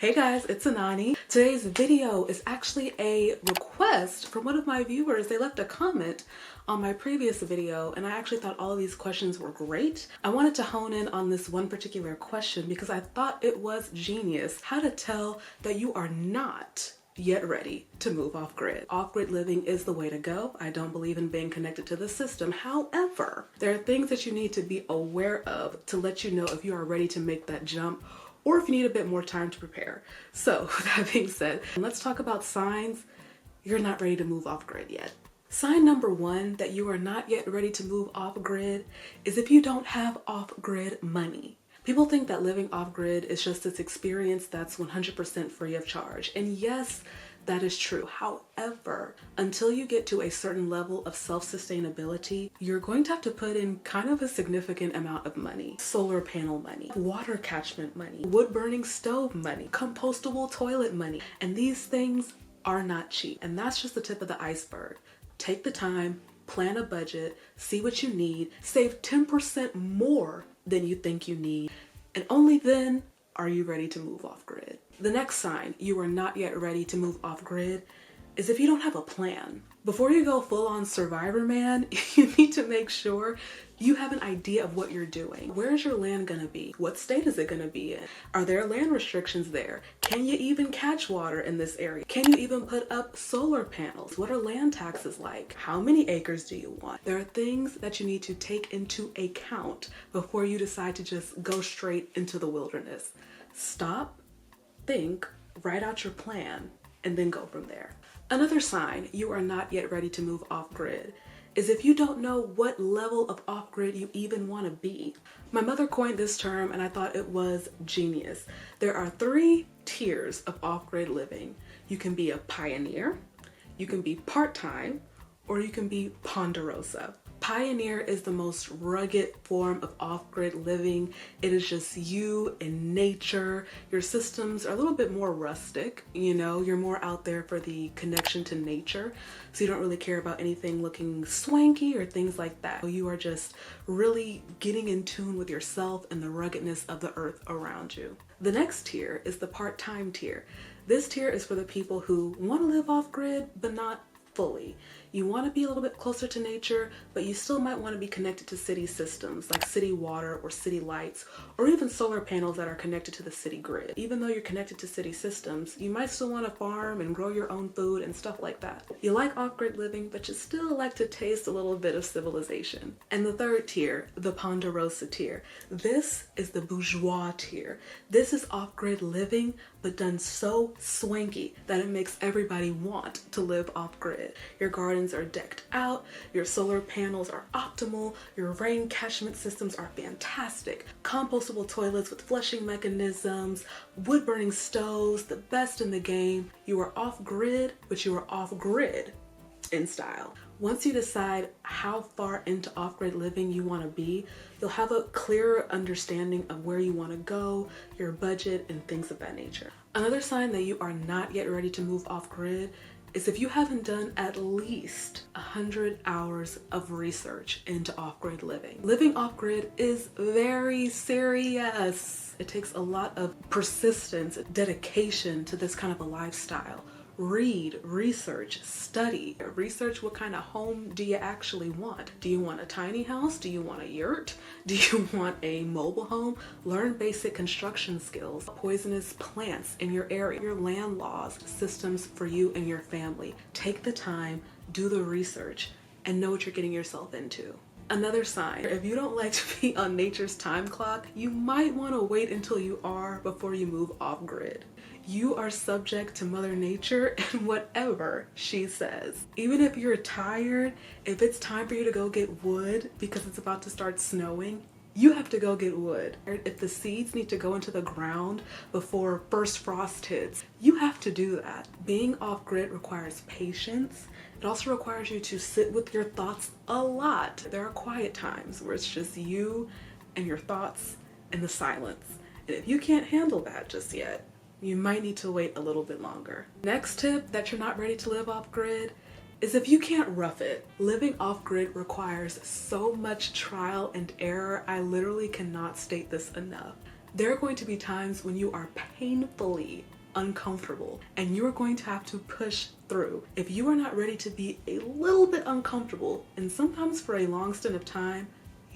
Hey guys, it's Anani. Today's video is actually a request from one of my viewers. They left a comment on my previous video and I actually thought all of these questions were great. I wanted to hone in on this one particular question because I thought it was genius. How to tell that you are not yet ready to move off grid. Off-grid living is the way to go. I don't believe in being connected to the system. However, there are things that you need to be aware of to let you know if you are ready to make that jump or if you need a bit more time to prepare. So with that being said, let's talk about signs you're not ready to move off grid yet. Sign number one that you are not yet ready to move off grid is if you don't have off grid money. People think that living off grid is just this experience that's 100% free of charge. And yes, that is true. However, until you get to a certain level of self-sustainability, you're going to have to put in kind of a significant amount of money. Solar panel money, water catchment money, wood burning stove money, compostable toilet money. And these things are not cheap. And that's just the tip of the iceberg. Take the time, plan a budget, see what you need, save 10% more than you think you need, and only then are you ready to move off grid. The next sign you are not yet ready to move off grid is if you don't have a plan. Before you go full on survivor man, you need to make sure you have an idea of what you're doing. Where is your land gonna be? What state is it gonna be in? Are there land restrictions there? Can you even catch water in this area? Can you even put up solar panels? What are land taxes like? How many acres do you want? There are things that you need to take into account before you decide to just go straight into the wilderness. Stop, think, write out your plan, and then go from there. Another sign you are not yet ready to move off grid is if you don't know what level of off grid you even want to be. My mother coined this term and I thought it was genius. There are 3 tiers of off grid living. You can be a pioneer, you can be part-time, or you can be ponderosa. Pioneer is the most rugged form of off-grid living. It is just you and nature. Your systems are a little bit more rustic, you know, you're more out there for the connection to nature. So you don't really care about anything looking swanky or things like that. You are just really getting in tune with yourself and the ruggedness of the earth around you. The next tier is the part-time tier. This tier is for the people who want to live off-grid, but not fully. You want to be a little bit closer to nature, but you still might want to be connected to city systems like city water or city lights, or even solar panels that are connected to the city grid. Even though you're connected to city systems, you might still want to farm and grow your own food and stuff like that. You like off-grid living, but you still like to taste a little bit of civilization. And the third tier, the ponderosa tier. This is the bourgeois tier. This is off-grid living, but done so swanky that it makes everybody want to live off-grid. Your gardens are decked out, your solar panels are optimal, your rain catchment systems are fantastic, compostable toilets with flushing mechanisms, wood burning stoves, the best in the game. You are off-grid, but you are off-grid in style. Once you decide how far into off-grid living you want to be, you'll have a clearer understanding of where you want to go, your budget, and things of that nature. Another sign that you are not yet ready to move off-grid is if you haven't done at least 100 hours of research into off-grid living. Living off-grid is very serious. It takes a lot of persistence, dedication to this kind of a lifestyle. Read, research, study. Research what kind of home do you actually want? Do you want a tiny house? Do you want a yurt? Do you want a mobile home? Learn basic construction skills, poisonous plants in your area, your land laws, systems for you and your family. Take the time, do the research, and know what you're getting yourself into. Another sign, if you don't like to be on nature's time clock, you might want to wait until you are before you move off grid. You are subject to Mother Nature and whatever she says. Even if you're tired, if it's time for you to go get wood because it's about to start snowing, you have to go get wood. If the seeds need to go into the ground before first frost hits, you have to do that. Being off-grid requires patience. It also requires you to sit with your thoughts a lot. There are quiet times where it's just you and your thoughts and the silence. And if you can't handle that just yet, you might need to wait a little bit longer. Next tip that you're not ready to live off-grid is if you can't rough it. Living off-grid requires so much trial and error. I literally cannot state this enough. There are going to be times when you are painfully uncomfortable, and you're going to have to push through. If you are not ready to be a little bit uncomfortable, and sometimes for a long stint of time,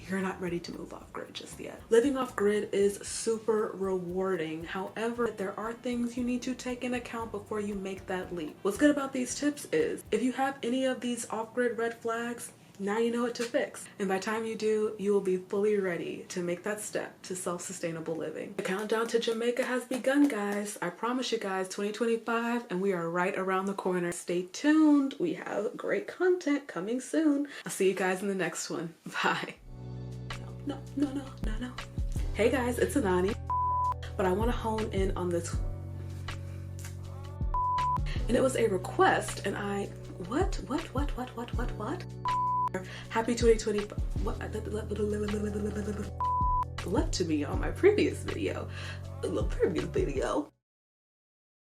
you're not ready to move off grid just yet. Living off grid is super rewarding. However, there are things you need to take into account before you make that leap. What's good about these tips is if you have any of these off-grid red flags, now you know what to fix. And by the time you do, you will be fully ready to make that step to self-sustainable living. The countdown to Jamaica has begun, guys. I promise you guys, 2025, and we are right around the corner. Stay tuned. We have great content coming soon. I'll see you guys in the next one. Bye. No. Hey guys, it's Anani, but I want to hone in on this. And it was a request, and what? Happy 2025. What left to me on my previous video.